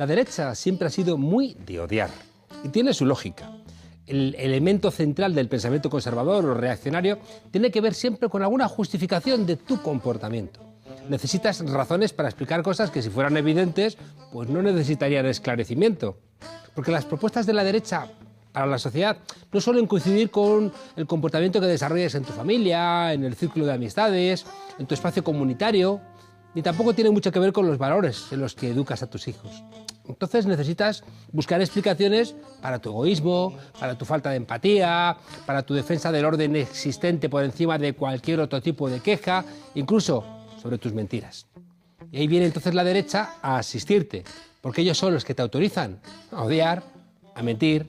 La derecha siempre ha sido muy de odiar y tiene su lógica. El elemento central del pensamiento conservador o reaccionario tiene que ver siempre con alguna justificación de tu comportamiento. Necesitas razones para explicar cosas que si fueran evidentes, pues no necesitarían esclarecimiento. Porque las propuestas de la derecha para la sociedad no suelen coincidir con el comportamiento que desarrollas en tu familia, en el círculo de amistades, en tu espacio comunitario, ni tampoco tienen mucho que ver con los valores en los que educas a tus hijos. Entonces necesitas buscar explicaciones para tu egoísmo, para tu falta de empatía, para tu defensa del orden existente por encima de cualquier otro tipo de queja, incluso sobre tus mentiras. Y ahí viene entonces la derecha a asistirte, porque ellos son los que te autorizan a odiar, a mentir,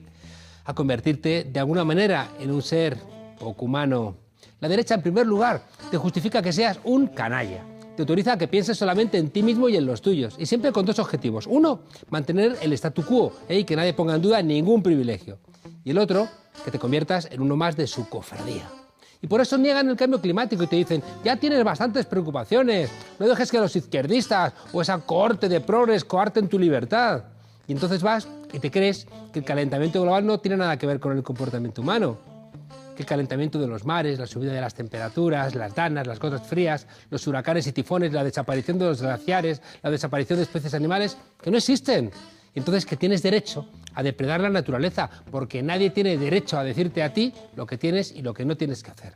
a convertirte de alguna manera en un ser poco humano. La derecha, en primer lugar, te justifica que seas un canalla. Te autoriza a que pienses solamente en ti mismo y en los tuyos, y siempre con dos objetivos. Uno, mantener el statu quo, y que nadie ponga en duda ningún privilegio. Y el otro, que te conviertas en uno más de su cofradía. Y por eso niegan el cambio climático y te dicen, ya tienes bastantes preocupaciones, no dejes que los izquierdistas o esa cohorte de progres coarten tu libertad. Y entonces vas y te crees que el calentamiento global no tiene nada que ver con el comportamiento humano. Que el calentamiento de los mares, la subida de las temperaturas, las danas, las gotas frías, los huracanes y tifones, la desaparición de los glaciares, la desaparición de especies animales, que no existen. Y entonces que tienes derecho a depredar la naturaleza, porque nadie tiene derecho a decirte a ti lo que tienes y lo que no tienes que hacer.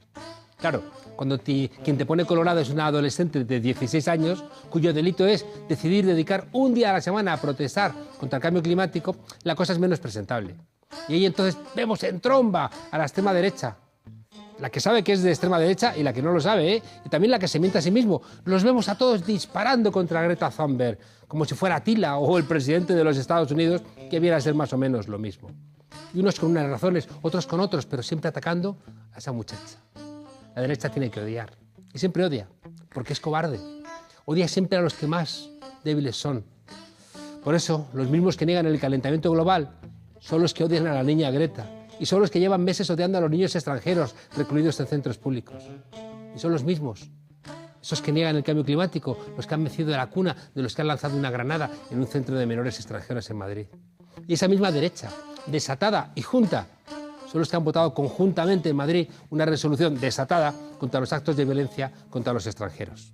Claro, cuando quien te pone colorado es una adolescente de 16 años, cuyo delito es decidir dedicar un día a la semana a protestar contra el cambio climático, la cosa es menos presentable. Y ahí entonces vemos en tromba a la extrema derecha. La que sabe que es de extrema derecha y la que no lo sabe, y también la que se miente a sí mismo. Los vemos a todos disparando contra Greta Thunberg, como si fuera Tila o el presidente de los Estados Unidos, que viera a ser más o menos lo mismo. Y unos con unas razones, otros con otros, pero siempre atacando a esa muchacha. La derecha tiene que odiar, y siempre odia, porque es cobarde. Odia siempre a los que más débiles son. Por eso, los mismos que niegan el calentamiento global son los que odian a la niña Greta, y son los que llevan meses odiando a los niños extranjeros recluidos en centros públicos. Y son los mismos, esos que niegan el cambio climático, los que han mecido de la cuna de los que han lanzado una granada en un centro de menores extranjeros en Madrid. Y esa misma derecha, desatada y junta, son los que han votado conjuntamente en Madrid una resolución desatada contra los actos de violencia contra los extranjeros.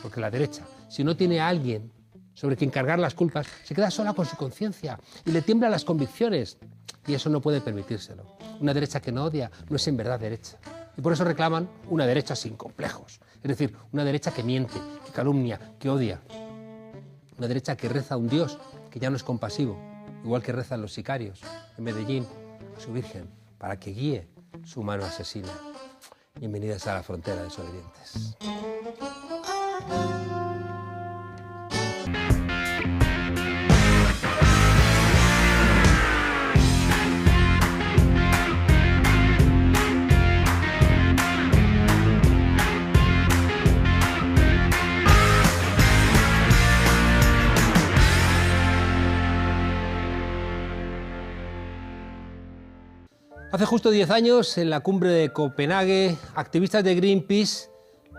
Porque la derecha, si no tiene a alguien sobre quien cargar las culpas, se queda sola con su conciencia y le tiemblan las convicciones. Y eso no puede permitírselo. Una derecha que no odia no es en verdad derecha. Y por eso reclaman una derecha sin complejos. Es decir, una derecha que miente, que calumnia, que odia. Una derecha que reza a un Dios que ya no es compasivo, igual que rezan los sicarios en Medellín a su Virgen, para que guíe su mano asesina. Bienvenidas a la frontera de desobedientes. Hace justo 10 años, en la cumbre de Copenhague, activistas de Greenpeace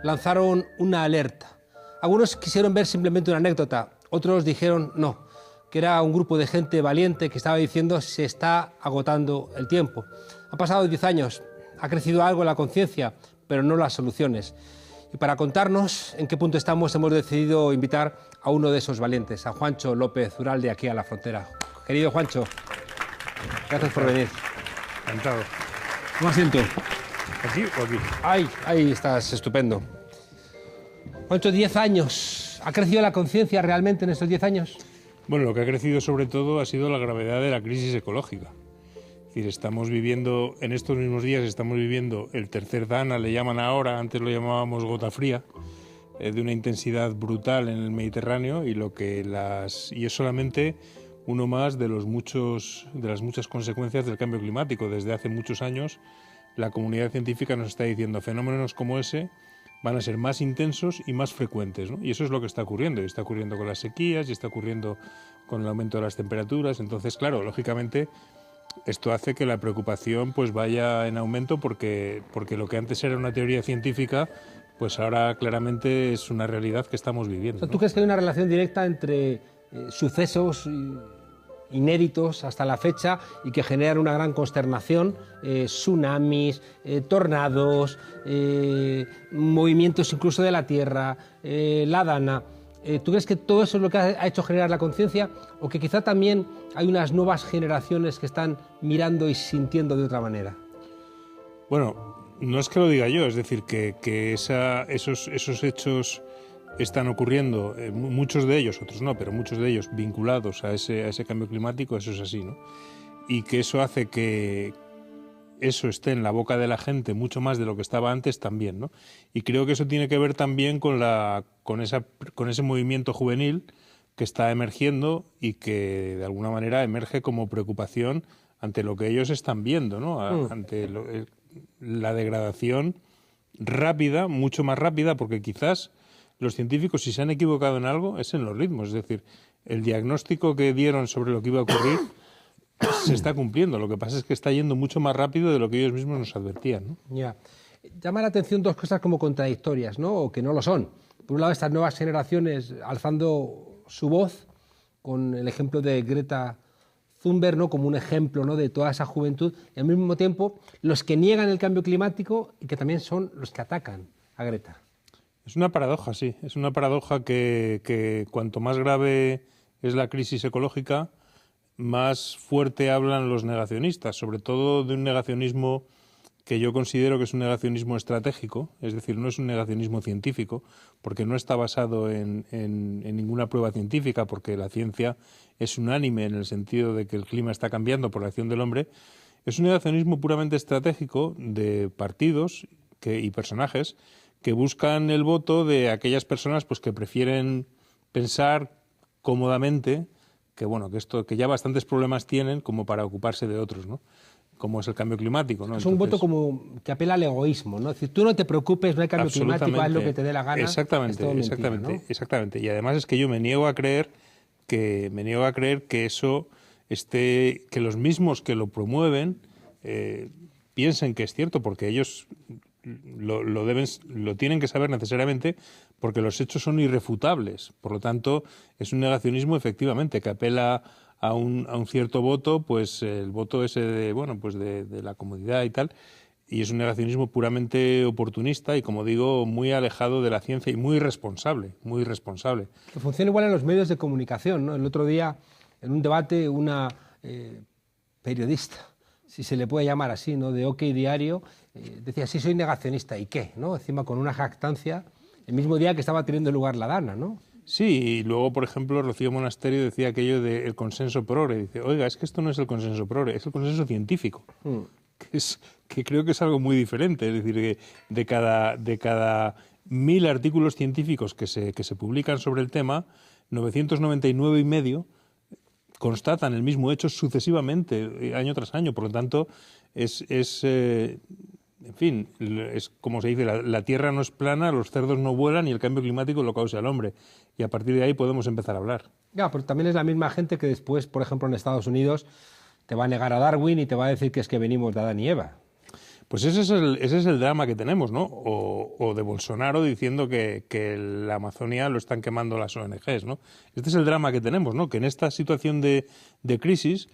lanzaron una alerta. Algunos quisieron ver simplemente una anécdota, otros dijeron no, que era un grupo de gente valiente que estaba diciendo se está agotando el tiempo. Han pasado 10 años, ha crecido algo la conciencia, pero no las soluciones. Y para contarnos en qué punto estamos, hemos decidido invitar a uno de esos valientes, a Juancho López Uralde, aquí a la frontera. Querido Juancho, gracias por venir. Encantado. ¿Cómo asiento? ¿Aquí o aquí? Ahí estás, estupendo. Juancho, 10 años. ¿Ha crecido la conciencia realmente en estos 10 años? Bueno, lo que ha crecido sobre todo ha sido la gravedad de la crisis ecológica. Es decir, estamos viviendo, en estos mismos días estamos viviendo el tercer Dana, le llaman ahora, antes lo llamábamos gota fría, de una intensidad brutal en el Mediterráneo y es solamente uno más de las muchas consecuencias del cambio climático. Desde hace muchos años la comunidad científica nos está diciendo fenómenos como ese van a ser más intensos y más frecuentes, ¿no? Y eso es lo que está ocurriendo. Y está ocurriendo con las sequías y está ocurriendo con el aumento de las temperaturas. Entonces, claro, lógicamente esto hace que la preocupación pues vaya en aumento porque lo que antes era una teoría científica pues ahora claramente es una realidad que estamos viviendo, O sea, ¿tú crees que hay una relación directa entre sucesos inéditos hasta la fecha y que generan una gran consternación, tsunamis, tornados, movimientos incluso de la Tierra, la Dana. ¿Tú crees que todo eso es lo que ha hecho generar la conciencia o que quizá también hay unas nuevas generaciones que están mirando y sintiendo de otra manera? Bueno, no es que lo diga yo, es decir, que esos hechos están ocurriendo, muchos de ellos, otros no, pero muchos de ellos vinculados a ese cambio climático, eso es así, ¿no? Y que eso hace que eso esté en la boca de la gente mucho más de lo que estaba antes también, ¿no? Y creo que eso tiene que ver también con ese movimiento juvenil que está emergiendo y que de alguna manera emerge como preocupación ante lo que ellos están viendo, ¿no? Ante la degradación rápida, mucho más rápida, porque quizás los científicos, si se han equivocado en algo, es en los ritmos. Es decir, el diagnóstico que dieron sobre lo que iba a ocurrir se está cumpliendo. Lo que pasa es que está yendo mucho más rápido de lo que ellos mismos nos advertían, ¿no? Ya. Llama la atención dos cosas como contradictorias, ¿no? O que no lo son. Por un lado, estas nuevas generaciones alzando su voz, con el ejemplo de Greta Thunberg, ¿no? Como un ejemplo, ¿no? De toda esa juventud, y al mismo tiempo los que niegan el cambio climático y que también son los que atacan a Greta. Es una paradoja, sí. Es una paradoja que cuanto más grave es la crisis ecológica, más fuerte hablan los negacionistas, sobre todo de un negacionismo que yo considero que es un negacionismo estratégico, es decir, no es un negacionismo científico, porque no está basado en ninguna prueba científica, porque la ciencia es unánime en el sentido de que el clima está cambiando por la acción del hombre. Es un negacionismo puramente estratégico de partidos y personajes que buscan el voto de aquellas personas pues que prefieren pensar cómodamente que ya bastantes problemas tienen como para ocuparse de otros, ¿no? Como es el cambio climático, ¿no? Es un voto como que apela al egoísmo, ¿no? Es decir, tú no te preocupes, no hay cambio climático, haz lo que te dé la gana. Exactamente, mentira, ¿no? Exactamente. Y además es que yo me niego a creer que eso que los mismos que lo promueven piensen que es cierto, porque ellos lo tienen que saber necesariamente porque los hechos son irrefutables. Por lo tanto, es un negacionismo efectivamente que apela a un cierto voto, pues el voto ese de la comodidad y tal, y es un negacionismo puramente oportunista y, como digo, muy alejado de la ciencia y muy irresponsable, muy irresponsable. Que funciona igual en los medios de comunicación, ¿no? El otro día, en un debate, una periodista, si se le puede llamar así, ¿no? De OK Diario, decía, sí, soy negacionista, ¿y qué? ¿No? Encima con una jactancia, el mismo día que estaba teniendo lugar la Dana, ¿no? Sí, y luego, por ejemplo, Rocío Monasterio decía aquello del consenso progre. Dice, oiga, es que esto no es el consenso progre, es el consenso científico, que creo que es algo muy diferente. Es decir, que de cada 1000 artículos científicos que se publican sobre el tema, 999 y medio constatan el mismo hecho sucesivamente, año tras año. Por lo tanto, en fin, es como se dice, la Tierra no es plana, los cerdos no vuelan y el cambio climático lo causa el hombre. Y a partir de ahí podemos empezar a hablar. Ya, pero también es la misma gente que después, por ejemplo, en Estados Unidos, te va a negar a Darwin y te va a decir que es que venimos de Adán y Eva. Pues ese es el drama que tenemos, ¿no? O de Bolsonaro diciendo que la Amazonia lo están quemando las ONGs, ¿no? Este es el drama que tenemos, ¿no? Que en esta situación de crisis,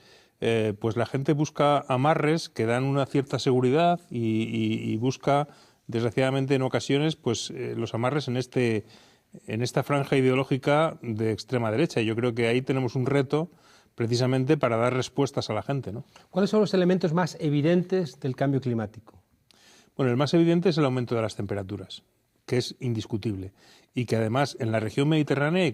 pues la gente busca amarres que dan una cierta seguridad y busca, desgraciadamente en ocasiones, pues los amarres en esta franja ideológica de extrema derecha. Y yo creo que ahí tenemos un reto precisamente para dar respuestas a la gente, ¿no? ¿Cuáles son los elementos más evidentes del cambio climático? Bueno, el más evidente es el aumento de las temperaturas, que es indiscutible y que además en la región mediterránea y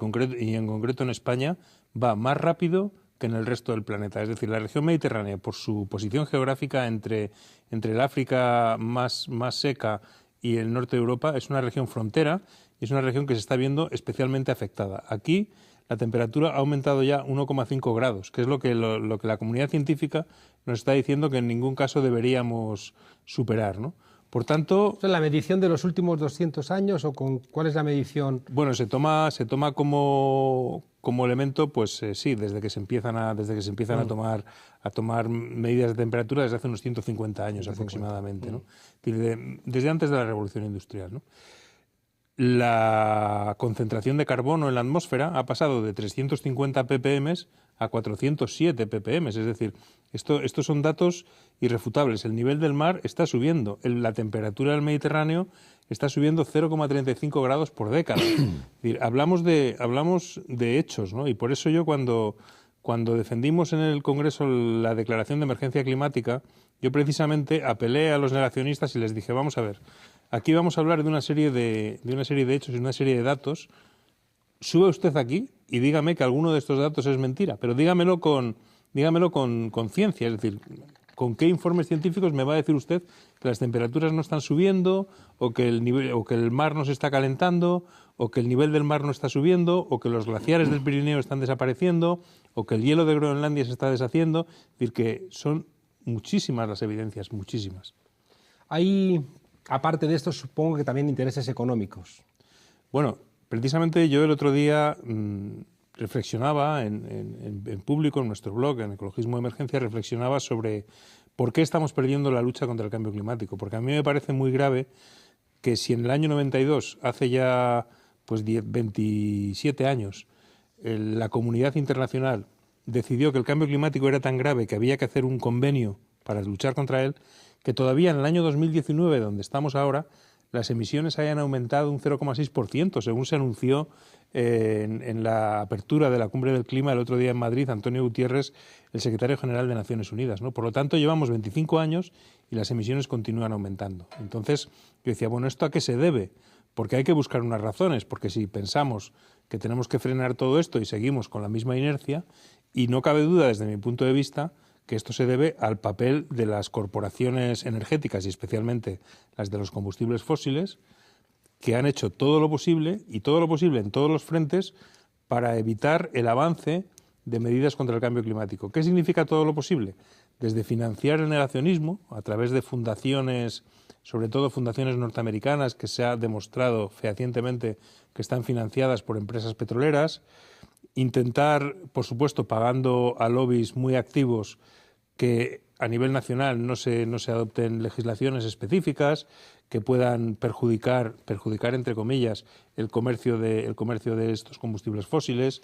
en concreto en España va más rápido que en el resto del planeta. Es decir, la región mediterránea, por su posición geográfica entre el África más seca y el norte de Europa, es una región frontera y es una región que se está viendo especialmente afectada. Aquí la temperatura ha aumentado ya 1,5 grados, que es lo que la comunidad científica nos está diciendo que en ningún caso deberíamos superar, ¿no? Por tanto... ¿Es la medición de los últimos 200 años o cuál es la medición? Bueno, se toma como elemento, pues sí, desde que se empiezan a tomar medidas de temperatura desde hace unos 150 años aproximadamente, ¿no? Desde antes de la Revolución Industrial, ¿no? la concentración de carbono en la atmósfera ha pasado de 350 ppm a 407 ppm. Es decir, estos son datos irrefutables. El nivel del mar está subiendo. La temperatura del Mediterráneo está subiendo 0,35 grados por década. Es decir, hablamos de hechos, ¿no? Y por eso yo cuando defendimos en el Congreso la declaración de emergencia climática, yo precisamente apelé a los negacionistas y les dije, vamos a ver, aquí vamos a hablar de una serie de hechos y una serie de datos. Sube usted aquí y dígame que alguno de estos datos es mentira, pero dígamelo con ciencia, es decir, ¿con qué informes científicos me va a decir usted que las temperaturas no están subiendo, o que el mar no se está calentando, o que el nivel del mar no está subiendo, o que los glaciares del Pirineo están desapareciendo, o que el hielo de Groenlandia se está deshaciendo? Es decir, que son muchísimas las evidencias, muchísimas. Hay, aparte de esto, supongo que también intereses económicos. Bueno, precisamente yo el otro día reflexionaba en público, en nuestro blog, en Ecologismo de Emergencia, reflexionaba sobre por qué estamos perdiendo la lucha contra el cambio climático. Porque a mí me parece muy grave que si en el año 92, hace ya 27 años, la comunidad internacional decidió que el cambio climático era tan grave que había que hacer un convenio para luchar contra él, que todavía en el año 2019, donde estamos ahora, las emisiones hayan aumentado un 0,6%, según se anunció en la apertura de la Cumbre del Clima el otro día en Madrid, Antonio Guterres, el secretario general de Naciones Unidas, ¿no? Por lo tanto, llevamos 25 años y las emisiones continúan aumentando. Entonces, yo decía, bueno, ¿esto a qué se debe? Porque hay que buscar unas razones, porque si pensamos que tenemos que frenar todo esto y seguimos con la misma inercia, y no cabe duda desde mi punto de vista que esto se debe al papel de las corporaciones energéticas y especialmente las de los combustibles fósiles, que han hecho todo lo posible y todo lo posible en todos los frentes para evitar el avance de medidas contra el cambio climático. ¿Qué significa todo lo posible? Desde financiar el negacionismo a través de fundaciones, sobre todo fundaciones norteamericanas, que se ha demostrado fehacientemente que están financiadas por empresas petroleras, intentar, por supuesto, pagando a lobbies muy activos que a nivel nacional no se adopten legislaciones específicas que puedan perjudicar entre comillas el comercio de estos combustibles fósiles,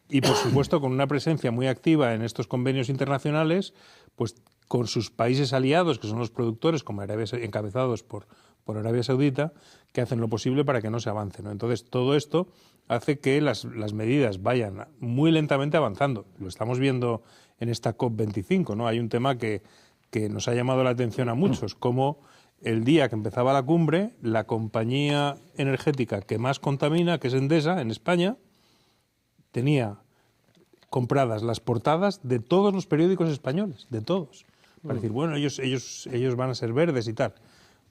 y por supuesto con una presencia muy activa en estos convenios internacionales, pues con sus países aliados, que son los productores, como encabezados por Arabia Saudita, que hacen lo posible para que no se avance, ¿no? Entonces, todo esto hace que las medidas vayan muy lentamente avanzando. Lo estamos viendo en esta COP25, ¿no? Hay un tema que nos ha llamado la atención a muchos, como el día que empezaba la cumbre, la compañía energética que más contamina, que es Endesa, en España, tenía compradas las portadas de todos los periódicos españoles, de todos. Para decir, bueno, ellos van a ser verdes y tal.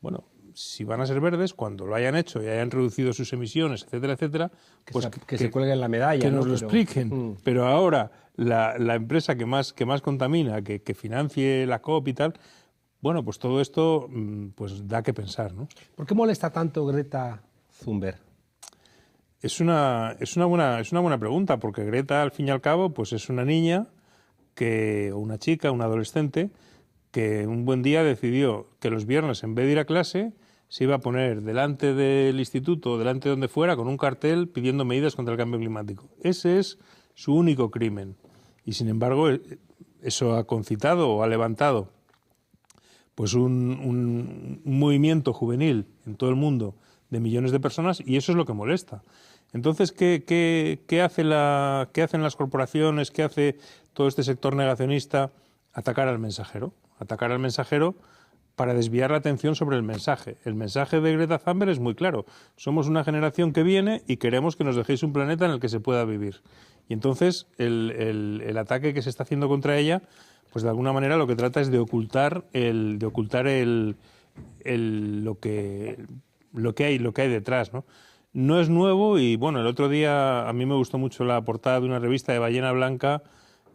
Bueno, si van a ser verdes, cuando lo hayan hecho y hayan reducido sus emisiones, etcétera, etcétera, pues que se cuelguen la medalla, que ¿no? nos lo expliquen. Pero ahora la empresa que más contamina, que financie la COP y tal, bueno, pues todo esto pues da que pensar, ¿no? ¿Por qué molesta tanto Greta Thunberg? Es una buena pregunta, porque Greta, al fin y al cabo, pues es una niña o una chica, un adolescente, que un buen día decidió que los viernes, en vez de ir a clase, se iba a poner delante del instituto o delante de donde fuera con un cartel pidiendo medidas contra el cambio climático. Ese es su único crimen. Y sin embargo, eso ha concitado o ha levantado pues un movimiento juvenil en todo el mundo de millones de personas, y eso es lo que molesta. Entonces, ¿qué hacen las corporaciones? ¿Qué hace todo este sector negacionista? Atacar al mensajero para desviar la atención sobre el mensaje. El mensaje de Greta Thunberg es muy claro. Somos una generación que viene y queremos que nos dejéis un planeta en el que se pueda vivir. Y entonces el ataque que se está haciendo contra ella, pues de alguna manera lo que trata es de ocultar lo que hay detrás, ¿no? No es nuevo, y bueno, el otro día a mí me gustó mucho la portada de una revista de Ballena Blanca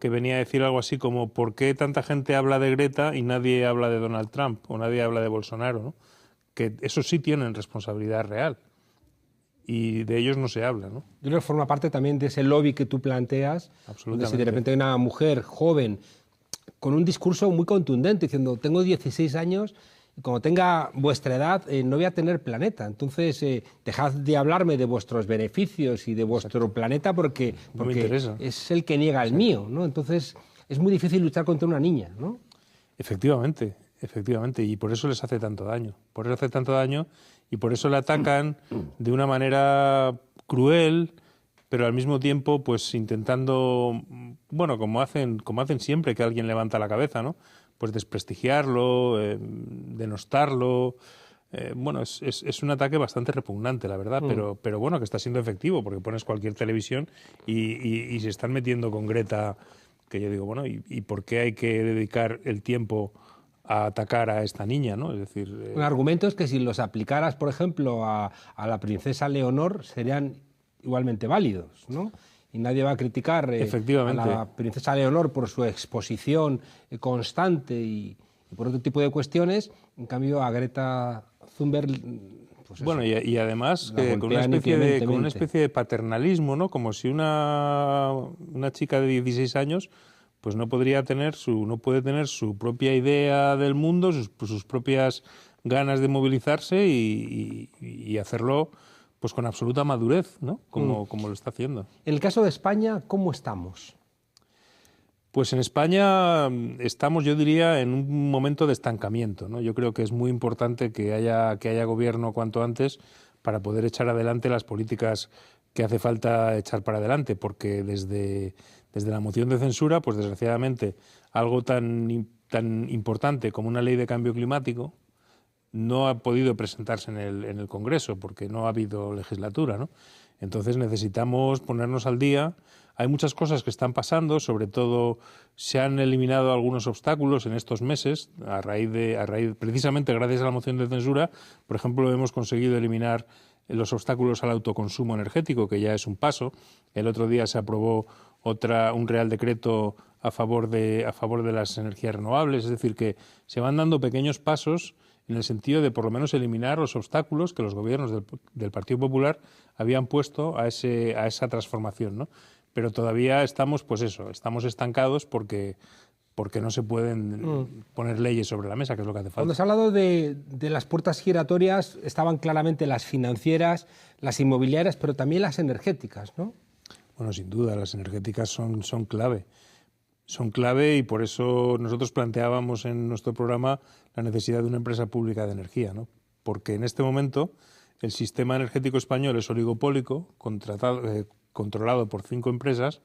que venía a decir algo así como ¿por qué tanta gente habla de Greta y nadie habla de Donald Trump o nadie habla de Bolsonaro, ¿no? Que esos sí tienen responsabilidad real y de ellos no se habla, ¿no? Yo creo que forma parte también de ese lobby que tú planteas, donde si de repente hay una mujer joven con un discurso muy contundente diciendo tengo 16 años cuando tenga vuestra edad no voy a tener planeta. Entonces, dejad de hablarme de vuestros beneficios y de vuestro planeta porque me interesa. es el que niega el mío, ¿no? Entonces, es muy difícil luchar contra una niña, ¿no? Efectivamente, efectivamente, y por eso les hace tanto daño. Por eso hace tanto daño y por eso le atacan de una manera cruel, pero al mismo tiempo, pues intentando, bueno, como hacen siempre que alguien levanta la cabeza, ¿no? Pues desprestigiarlo, denostarlo. Bueno, es un ataque bastante repugnante, la verdad, pero bueno, que está siendo efectivo, porque pones cualquier televisión y se están metiendo con Greta, que yo digo, bueno, ¿y por qué hay que dedicar el tiempo a atacar a esta niña, ¿no? Es decir... Un argumento es que si los aplicaras, por ejemplo, a la princesa Leonor, serían igualmente válidos, ¿no? Y nadie va a criticar a la princesa Leonor por su exposición constante y por otro tipo de cuestiones. En cambio, a Greta Thunberg... Pues bueno, y además con una especie de paternalismo, ¿no? Como si una chica de 16 años pues no puede tener su propia idea del mundo, sus propias ganas de movilizarse y hacerlo pues con absoluta madurez, ¿no? Como lo está haciendo. En el caso de España, ¿cómo estamos? Pues en España estamos, yo diría, en un momento de estancamiento, ¿no? Yo creo que es muy importante que haya gobierno cuanto antes para poder echar adelante las políticas que hace falta echar para adelante, porque desde la moción de censura, pues desgraciadamente, algo tan importante como una ley de cambio climático no ha podido presentarse en el Congreso porque no ha habido legislatura, ¿no? Entonces necesitamos ponernos al día. Hay muchas cosas que están pasando, sobre todo se han eliminado algunos obstáculos en estos meses precisamente gracias a la moción de censura. Por ejemplo, hemos conseguido eliminar los obstáculos al autoconsumo energético, que ya es un paso. El otro día se aprobó un Real Decreto a favor de las energías renovables, es decir, que se van dando pequeños pasos en el sentido de por lo menos eliminar los obstáculos que los gobiernos del Partido Popular habían puesto a esa transformación, ¿no? Pero todavía estamos estancados porque no se pueden poner leyes sobre la mesa, que es lo que hace falta. Cuando se ha hablado de las puertas giratorias, estaban claramente las financieras, las inmobiliarias, pero también las energéticas, ¿no? Bueno, sin duda, las energéticas son clave. Son clave y por eso nosotros planteábamos en nuestro programa la necesidad de una empresa pública de energía, ¿no? Porque en este momento el sistema energético español es oligopólico, controlado por 5 empresas,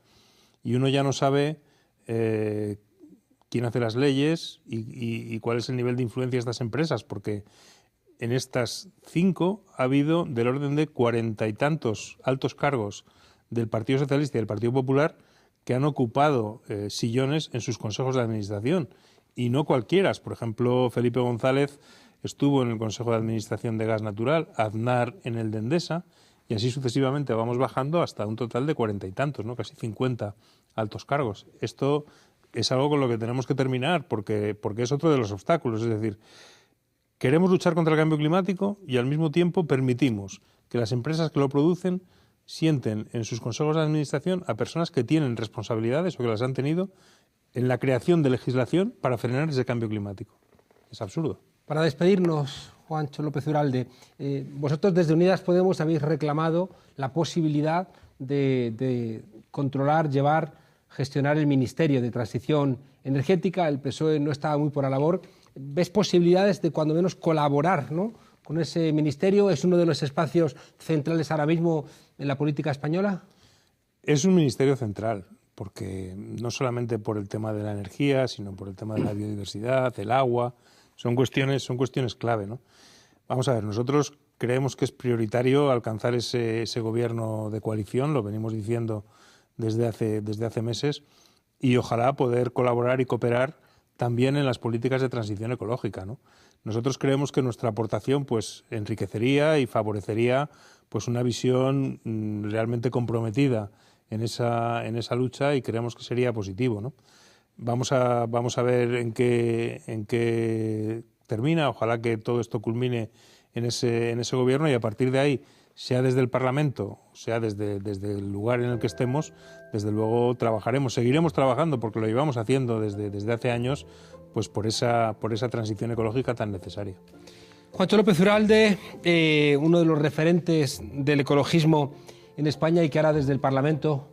y uno ya no sabe quién hace las leyes y cuál es el nivel de influencia de estas empresas, porque en estas 5 ha habido del orden de 40 y tantos altos cargos del Partido Socialista y del Partido Popular que han ocupado sillones en sus consejos de administración, y no cualquiera. Por ejemplo, Felipe González estuvo en el Consejo de Administración de Gas Natural, Aznar en el de Endesa, y así sucesivamente vamos bajando hasta un total de 40 y tantos, ¿no? Casi 50 altos cargos. Esto es algo con lo que tenemos que terminar, porque es otro de los obstáculos. Es decir, queremos luchar contra el cambio climático y al mismo tiempo permitimos que las empresas que lo producen sienten en sus consejos de administración a personas que tienen responsabilidades o que las han tenido en la creación de legislación para frenar ese cambio climático. Es absurdo. Para despedirnos, Juancho López Uralde, vosotros desde Unidas Podemos habéis reclamado la posibilidad de controlar, gestionar el Ministerio de Transición Energética. El PSOE no estaba muy por la labor. ¿Ves posibilidades de cuando menos colaborar, ¿no?, con ese ministerio? ¿Es uno de los espacios centrales ahora mismo en la política española? Es un ministerio central, porque no solamente por el tema de la energía, sino por el tema de la biodiversidad, el agua. Son cuestiones clave, ¿no? Vamos a ver, nosotros creemos que es prioritario alcanzar ese gobierno de coalición, lo venimos diciendo desde hace meses, y ojalá poder colaborar y cooperar también en las políticas de transición ecológica, ¿no? Nosotros creemos que nuestra aportación pues enriquecería y favorecería pues una visión realmente comprometida en esa lucha, y creemos que sería positivo, ¿no? Vamos a ver en qué termina. Ojalá que todo esto culmine en ese gobierno, y a partir de ahí, sea desde el Parlamento, sea desde el lugar en el que estemos, desde luego seguiremos trabajando, porque lo llevamos haciendo desde hace años, pues por esa transición ecológica tan necesaria. Juancho López Uralde, uno de los referentes del ecologismo en España y que ahora desde el Parlamento,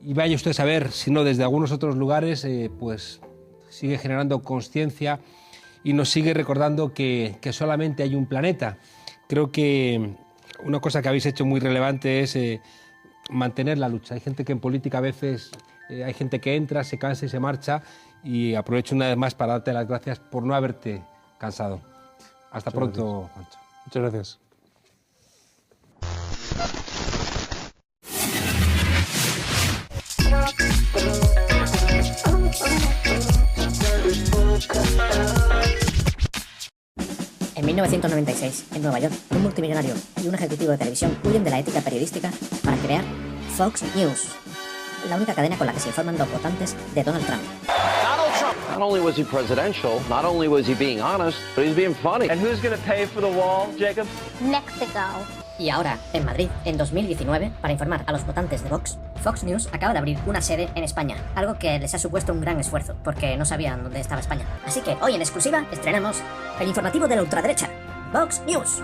y vaya usted a saber, si no desde algunos otros lugares, pues sigue generando conciencia y nos sigue recordando que solamente hay un planeta. Creo que una cosa que habéis hecho muy relevante es mantener la lucha. Hay gente que en política a veces, hay gente que entra, se cansa y se marcha, y aprovecho una vez más para darte las gracias por no haberte cansado. Hasta pronto, Juancho. Muchas gracias. En 1996, en Nueva York, un multimillonario y un ejecutivo de televisión huyen de la ética periodística para crear Fox News, la única cadena con la que se informan los votantes de Donald Trump. Not only was he presidential, not only was he being honest, but he's being funny. And who's going to pay for the wall, Jacob? Mexico. Y ahora, en Madrid, en 2019, para informar a los votantes de Vox, Fox News acaba de abrir una sede en España, algo que les ha supuesto un gran esfuerzo, porque no sabían dónde estaba España. Así que hoy en exclusiva estrenamos el informativo de la ultraderecha, Vox News.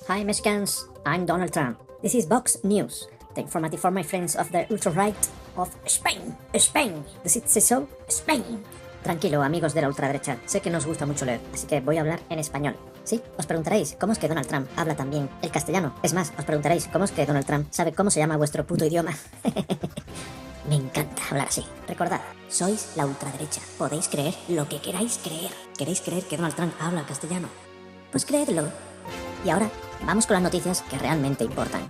Hi Mexicans, I'm Donald Trump. This is Vox News, the informative for my friends of the ultra-right of Spain. Spain, does it say so? Spain. Tranquilo, amigos de la ultraderecha, sé que nos gusta mucho leer, así que voy a hablar en español. Sí, os preguntaréis cómo es que Donald Trump habla también el castellano. Es más, os preguntaréis cómo es que Donald Trump sabe cómo se llama vuestro puto idioma. Me encanta hablar así. Recordad, sois la ultraderecha. Podéis creer lo que queráis creer. ¿Queréis creer que Donald Trump habla castellano? Pues creedlo. Y ahora, vamos con las noticias que realmente importan.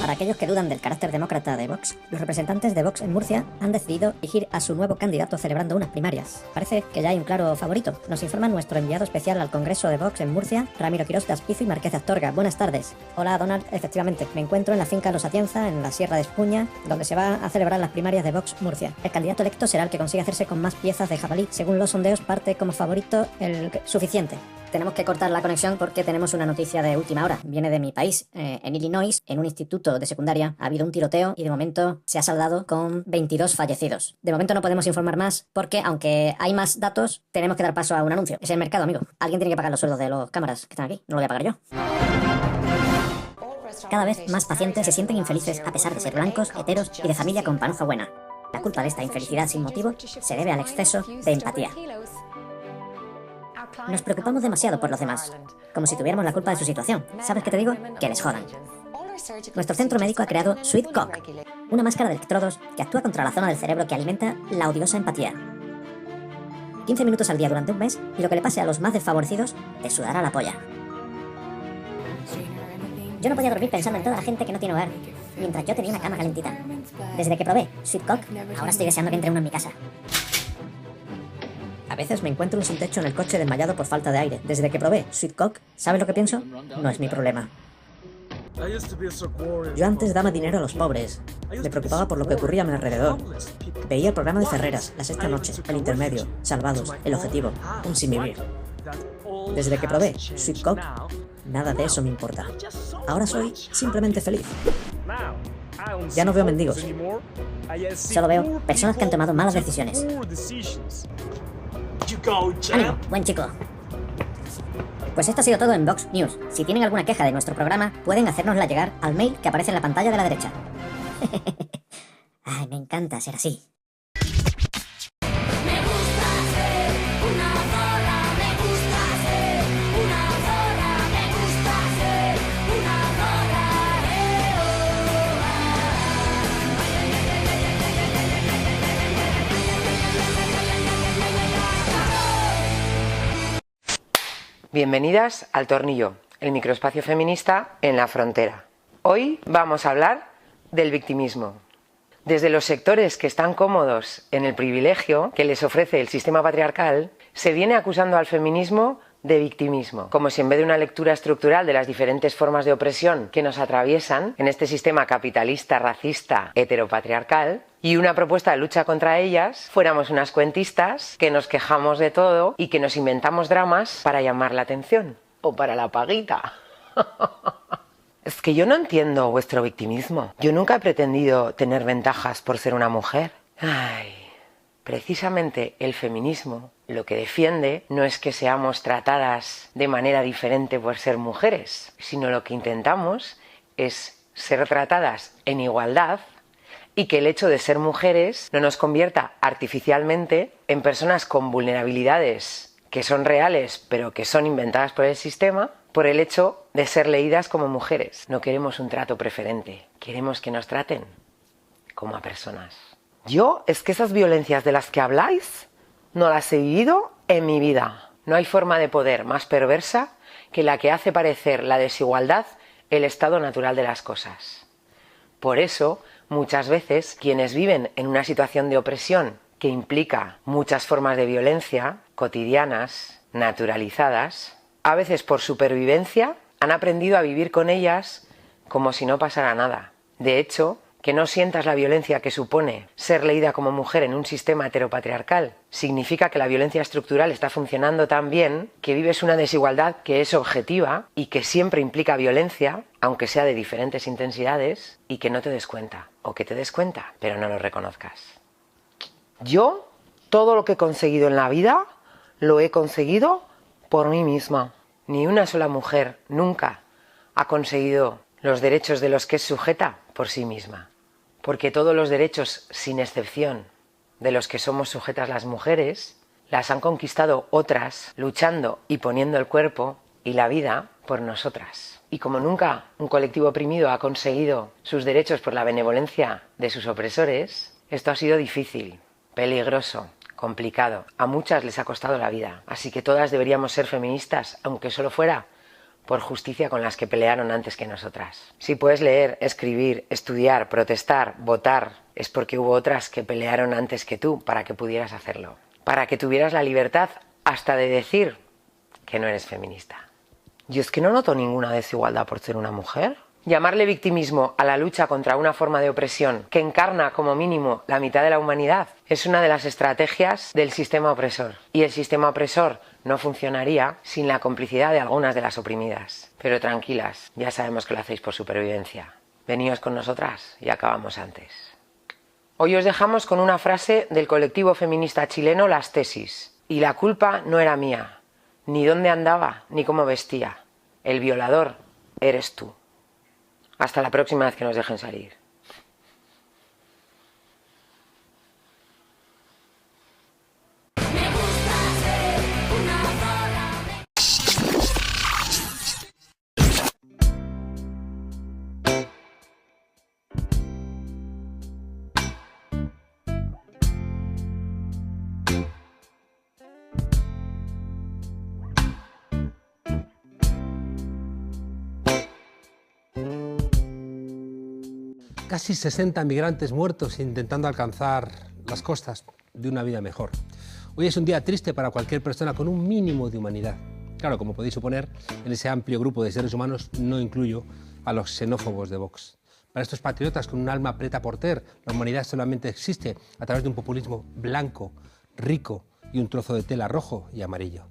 Para aquellos que dudan del carácter demócrata de Vox, los representantes de Vox en Murcia han decidido elegir a su nuevo candidato celebrando unas primarias. Parece que ya hay un claro favorito. Nos informa nuestro enviado especial al Congreso de Vox en Murcia, Ramiro Quirós de Aspizo y Marqués de Astorga. Buenas tardes. Hola, Donald. Efectivamente, me encuentro en la finca Los Atienza, en la Sierra de Espuña, donde se va a celebrar las primarias de Vox Murcia. El candidato electo será el que consiga hacerse con más piezas de jabalí. Según los sondeos, parte como favorito el suficiente. Tenemos que cortar la conexión porque tenemos una noticia de última hora. Viene de mi país. En Illinois, en un instituto de secundaria, ha habido un tiroteo y de momento se ha saldado con 22 fallecidos. De momento no podemos informar más porque, aunque hay más datos, tenemos que dar paso a un anuncio. Es el mercado, amigo. Alguien tiene que pagar los sueldos de los cámaras que están aquí. No lo voy a pagar yo. Cada vez más pacientes se sienten infelices a pesar de ser blancos, heteros y de familia con panoja buena. La culpa de esta infelicidad sin motivo se debe al exceso de empatía. Nos preocupamos demasiado por los demás, como si tuviéramos la culpa de su situación. ¿Sabes qué te digo? Que les jodan. Nuestro centro médico ha creado Sweet Cock, una máscara de electrodos que actúa contra la zona del cerebro que alimenta la odiosa empatía. 15 minutos al día durante un mes y lo que le pase a los más desfavorecidos te sudará la polla. Yo no podía dormir pensando en toda la gente que no tiene hogar, mientras yo tenía una cama calentita. Desde que probé Sweet Cock, ahora estoy deseando que entre uno en mi casa. A veces me encuentro sin techo en el coche desmayado por falta de aire. Desde que probé Sweet Cock, ¿sabes lo que pienso? No es mi problema. Yo antes daba dinero a los pobres. Me preocupaba por lo que ocurría a mi alrededor. Veía el programa de Ferreras, La Sexta Noche, El Intermedio, Salvados, El Objetivo, Un Sinvivir. Desde que probé Sweet Cock, nada de eso me importa. Ahora soy simplemente feliz. Ya no veo mendigos. Solo veo personas que han tomado malas decisiones. ¡Ánimo, buen chico! Pues esto ha sido todo en Vox News. Si tienen alguna queja de nuestro programa, pueden hacérnosla llegar al mail que aparece en la pantalla de la derecha. Ay, me encanta ser así. Bienvenidas al Tornillo, el microespacio feminista en la frontera. Hoy vamos a hablar del victimismo. Desde los sectores que están cómodos en el privilegio que les ofrece el sistema patriarcal, se viene acusando al feminismo de victimismo, como si en vez de una lectura estructural de las diferentes formas de opresión que nos atraviesan en este sistema capitalista, racista, heteropatriarcal, y una propuesta de lucha contra ellas, fuéramos unas cuentistas que nos quejamos de todo y que nos inventamos dramas para llamar la atención, o para la paguita. Es que yo no entiendo vuestro victimismo. Yo nunca he pretendido tener ventajas por ser una mujer. Ay, precisamente el feminismo lo que defiende no es que seamos tratadas de manera diferente por ser mujeres, sino lo que intentamos es ser tratadas en igualdad y que el hecho de ser mujeres no nos convierta artificialmente en personas con vulnerabilidades que son reales pero que son inventadas por el sistema por el hecho de ser leídas como mujeres. No queremos un trato preferente, queremos que nos traten como a personas. Yo es que esas violencias de las que habláis no las he vivido en mi vida. No hay forma de poder más perversa que la que hace parecer la desigualdad el estado natural de las cosas. Por eso, muchas veces, quienes viven en una situación de opresión que implica muchas formas de violencia cotidianas, naturalizadas, a veces por supervivencia, han aprendido a vivir con ellas como si no pasara nada. De hecho, que no sientas la violencia que supone ser leída como mujer en un sistema heteropatriarcal significa que la violencia estructural está funcionando tan bien que vives una desigualdad que es objetiva y que siempre implica violencia, aunque sea de diferentes intensidades, y que no te des cuenta, o que te des cuenta, pero no lo reconozcas. Yo, todo lo que he conseguido en la vida, lo he conseguido por mí misma. Ni una sola mujer nunca ha conseguido los derechos de los que es sujeta por sí misma. Porque todos los derechos, sin excepción, de los que somos sujetas las mujeres, las han conquistado otras, luchando y poniendo el cuerpo y la vida por nosotras. Y como nunca un colectivo oprimido ha conseguido sus derechos por la benevolencia de sus opresores, esto ha sido difícil, peligroso, complicado. A muchas les ha costado la vida. Así que todas deberíamos ser feministas, aunque solo fuera por justicia con las que pelearon antes que nosotras. Si puedes leer, escribir, estudiar, protestar, votar, es porque hubo otras que pelearon antes que tú para que pudieras hacerlo. Para que tuvieras la libertad hasta de decir que no eres feminista. Yo es que no noto ninguna desigualdad por ser una mujer. Llamarle victimismo a la lucha contra una forma de opresión que encarna como mínimo la mitad de la humanidad es una de las estrategias del sistema opresor. Y el sistema opresor no funcionaría sin la complicidad de algunas de las oprimidas. Pero tranquilas, ya sabemos que lo hacéis por supervivencia. Veníos con nosotras y acabamos antes. Hoy os dejamos con una frase del colectivo feminista chileno Las Tesis. Y la culpa no era mía, ni dónde andaba, ni cómo vestía. El violador eres tú. Hasta la próxima vez que nos dejen salir. Casi 60 migrantes muertos intentando alcanzar las costas de una vida mejor. Hoy es un día triste para cualquier persona con un mínimo de humanidad. Claro, como podéis suponer, en ese amplio grupo de seres humanos no incluyo a los xenófobos de Vox. Para estos patriotas con un alma prêt-à-porter, la humanidad solamente existe a través de un populismo blanco, rico y un trozo de tela rojo y amarillo.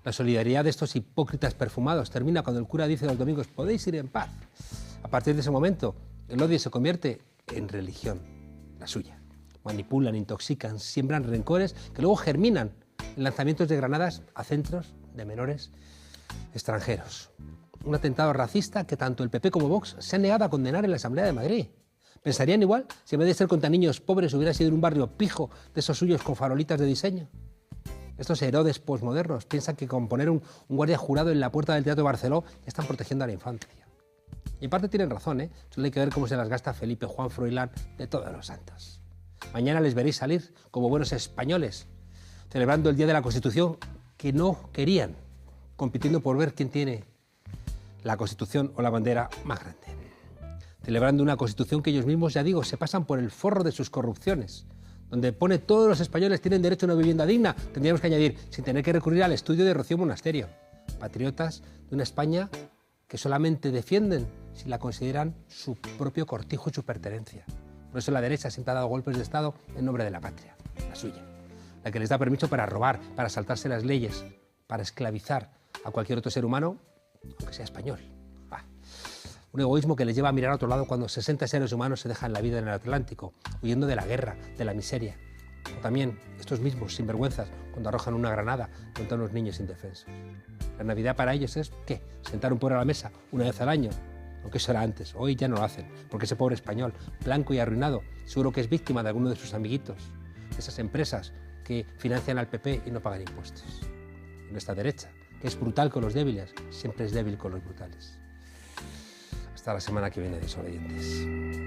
La solidaridad de estos hipócritas perfumados termina cuando el cura dice los domingos: podéis ir en paz. A partir de ese momento, el odio se convierte en religión, la suya. Manipulan, intoxican, siembran rencores que luego germinan en lanzamientos de granadas a centros de menores extranjeros. Un atentado racista que tanto el PP como Vox se han negado a condenar en la Asamblea de Madrid. ¿Pensarían igual si en vez de ser contra niños pobres hubiera sido en un barrio pijo de esos suyos con farolitas de diseño? Estos Herodes posmodernos piensan que con poner un guardia jurado en la puerta del Teatro Barceló ya están protegiendo a la infancia. Y en parte tienen razón, ¿eh? Solo hay que ver cómo se las gasta Felipe Juan Froilán de todos los santos. Mañana les veréis salir como buenos españoles, celebrando el Día de la Constitución que no querían, compitiendo por ver quién tiene la Constitución o la bandera más grande. Celebrando una Constitución que ellos mismos, ya digo, se pasan por el forro de sus corrupciones, donde pone todos los españoles tienen derecho a una vivienda digna, tendríamos que añadir, sin tener que recurrir al estudio de Rocío Monasterio. Patriotas de una España que solamente defienden si la consideran su propio cortijo y su pertenencia. Por eso la derecha siempre ha dado golpes de Estado en nombre de la patria, la suya, la que les da permiso para robar, para saltarse las leyes, para esclavizar a cualquier otro ser humano, aunque sea español, Un egoísmo que les lleva a mirar a otro lado cuando 60 seres humanos se dejan la vida en el Atlántico, huyendo de la guerra, de la miseria. O también estos mismos sinvergüenzas cuando arrojan una granada contra unos niños indefensos. La Navidad para ellos es, ¿qué? Sentar un pobre a la mesa una vez al año. Aunque eso era antes, hoy ya no lo hacen, porque ese pobre español, blanco y arruinado, seguro que es víctima de alguno de sus amiguitos, de esas empresas que financian al PP y no pagan impuestos. Y nuestra derecha, que es brutal con los débiles, siempre es débil con los brutales. Hasta la semana que viene, desobedientes.